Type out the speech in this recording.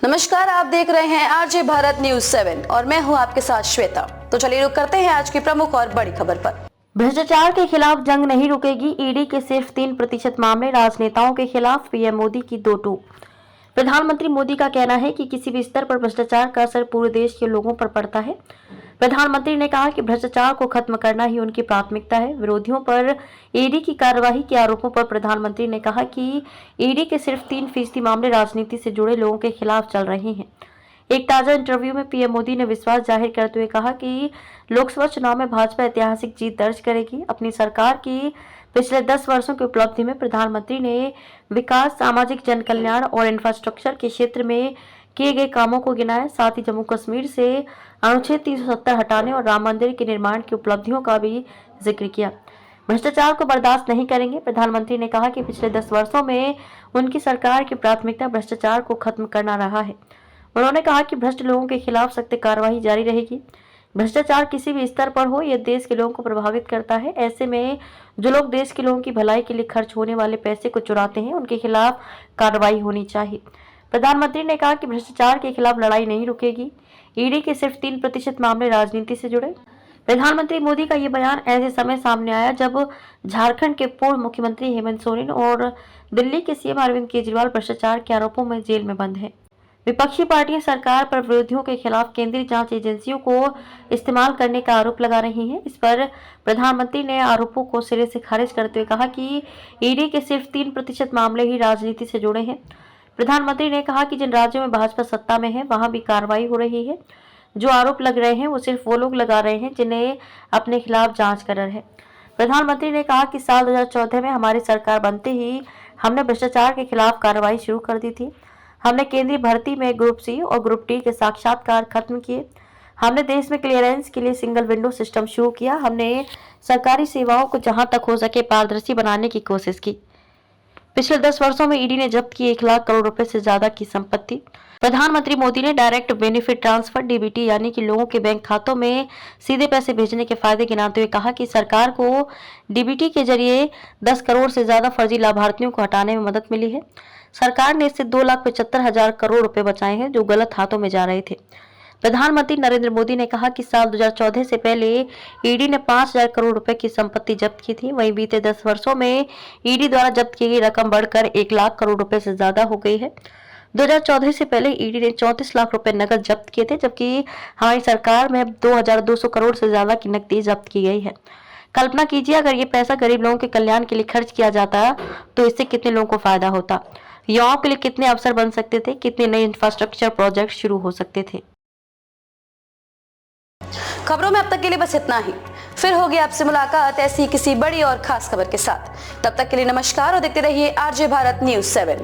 नमस्कार, आप देख रहे हैं आरजे भारत न्यूज 7 और मैं हूं आपके साथ श्वेता। तो चलिए रुक करते हैं आज की प्रमुख और बड़ी खबर पर। भ्रष्टाचार के खिलाफ जंग नहीं रुकेगी, ईडी के सिर्फ 3% मामले, राजनेताओं के खिलाफ पीएम मोदी की दो टूक। प्रधानमंत्री मोदी का कहना है कि किसी भी स्तर पर भ्रष्टाचार का असर पूरे देश के लोगों पर पड़ता है। प्रधानमंत्री ने कहा कि भ्रष्टाचार को खत्म करना ही उनकी प्राथमिकता है। विरोधियों पर ईडी की कार्यवाही के आरोपों पर प्रधानमंत्री ने कहा कि ईडी के सिर्फ 3% मामले राजनीति से जुड़े लोगों के खिलाफ चल रहे हैं। एक ताजा इंटरव्यू में पीएम मोदी ने विश्वास जाहिर करते हुए कहा कि लोकसभा चुनाव में भाजपा ऐतिहासिक जीत दर्ज करेगी। अपनी सरकार की पिछले 10 वर्षों की उपलब्धि में प्रधानमंत्री ने विकास, सामाजिक जनकल्याण और इंफ्रास्ट्रक्चर के क्षेत्र में किए गए कामों को गिनाया। साथ ही जम्मू कश्मीर से अनुच्छेद 370 हटाने और राम मंदिर के निर्माण की उपलब्धियों का भी जिक्र किया। भ्रष्टाचार को बर्दाश्त नहीं करेंगे। प्रधानमंत्री ने कहा कि पिछले 10 वर्षों में उनकी सरकार की प्राथमिकता भ्रष्टाचार को खत्म करना रहा है। उन्होंने कहा कि भ्रष्ट लोगों के खिलाफ सख्त कार्रवाई जारी रहेगी। भ्रष्टाचार किसी भी स्तर पर हो, यह देश के लोगों को प्रभावित करता है। ऐसे में जो लोग देश के लोगों की भलाई के लिए खर्च होने वाले पैसे को चुराते हैं, उनके खिलाफ कार्रवाई होनी चाहिए। प्रधानमंत्री ने कहा कि भ्रष्टाचार के खिलाफ लड़ाई नहीं रुकेगी। ईडी के सिर्फ 3% मामले राजनीति से जुड़े। प्रधानमंत्री मोदी का ये बयान ऐसे समय सामने आया जब झारखंड के पूर्व मुख्यमंत्री हेमंत सोरेन और दिल्ली के सीएम अरविंद केजरीवाल भ्रष्टाचार के आरोपों में जेल में बंद हैं। विपक्षी पार्टियां सरकार पर विरोधियों के खिलाफ केंद्रीय जांच एजेंसियों को इस्तेमाल करने का आरोप लगा रही हैं। इस पर प्रधानमंत्री ने आरोपों को सिरे से खारिज करते हुए कहा कि ईडी के सिर्फ 3% मामले ही राजनीति से जुड़े हैं। प्रधानमंत्री ने कहा कि जिन राज्यों में भाजपा सत्ता में है, वहां भी कार्रवाई हो रही है। जो आरोप लग रहे हैं वो सिर्फ वो लोग लगा रहे हैं जिन्हें अपने खिलाफ जांच कर रहे हैं। प्रधानमंत्री ने कहा कि साल 2014 में हमारी सरकार बनते ही हमने भ्रष्टाचार के खिलाफ कार्रवाई शुरू कर दी थी। हमने केंद्रीय भर्ती में ग्रुप सी और ग्रुप डी के साक्षात्कार खत्म किए। हमने देश में क्लियरेंस के लिए सिंगल विंडो सिस्टम शुरू किया। हमने सरकारी सेवाओं को जहां तक हो सके पारदर्शी बनाने की कोशिश की। पिछले 10 वर्षों में ईडी ने जब्त की 1 लाख करोड़ रुपए से ज्यादा की संपत्ति। प्रधानमंत्री मोदी ने डायरेक्ट बेनिफिट ट्रांसफर डीबीटी यानी कि लोगों के बैंक खातों में सीधे पैसे भेजने के फायदे गिनाते हुए कहा कि सरकार को डीबीटी के जरिए 10 करोड़ से ज्यादा फर्जी लाभार्थियों को हटाने में मदद मिली है। सरकार ने इससे 2,75,000 करोड़ रुपए बचाए हैं जो गलत हाथों में जा रहे थे। प्रधानमंत्री नरेंद्र मोदी ने कहा कि साल 2014 से पहले ईडी ने 5,000 करोड़ रुपए की संपत्ति जब्त की थी। वहीं बीते 10 वर्षों में ईडी द्वारा जब्त की गई रकम बढ़कर 1 लाख करोड़ रुपए से ज्यादा हो गई है। 2014 से पहले ईडी ने 34 लाख रुपए नकद जब्त किए थे, जबकि हमारी सरकार में 2,200 करोड़ से ज्यादा की नकदी जब्त की गई है। कल्पना कीजिए, अगर ये पैसा गरीब लोगों के कल्याण के लिए खर्च किया जाता तो इससे कितने लोगों को फायदा होता, युवाओं के लिए कितने अवसर बन सकते थे, कितने नए इंफ्रास्ट्रक्चर प्रोजेक्ट शुरू हो सकते थे। खबरों में अब तक के लिए बस इतना ही। फिर होगी आपसे मुलाकात ऐसी किसी बड़ी और खास खबर के साथ। तब तक के लिए नमस्कार और देखते रहिए आरजे भारत न्यूज 7।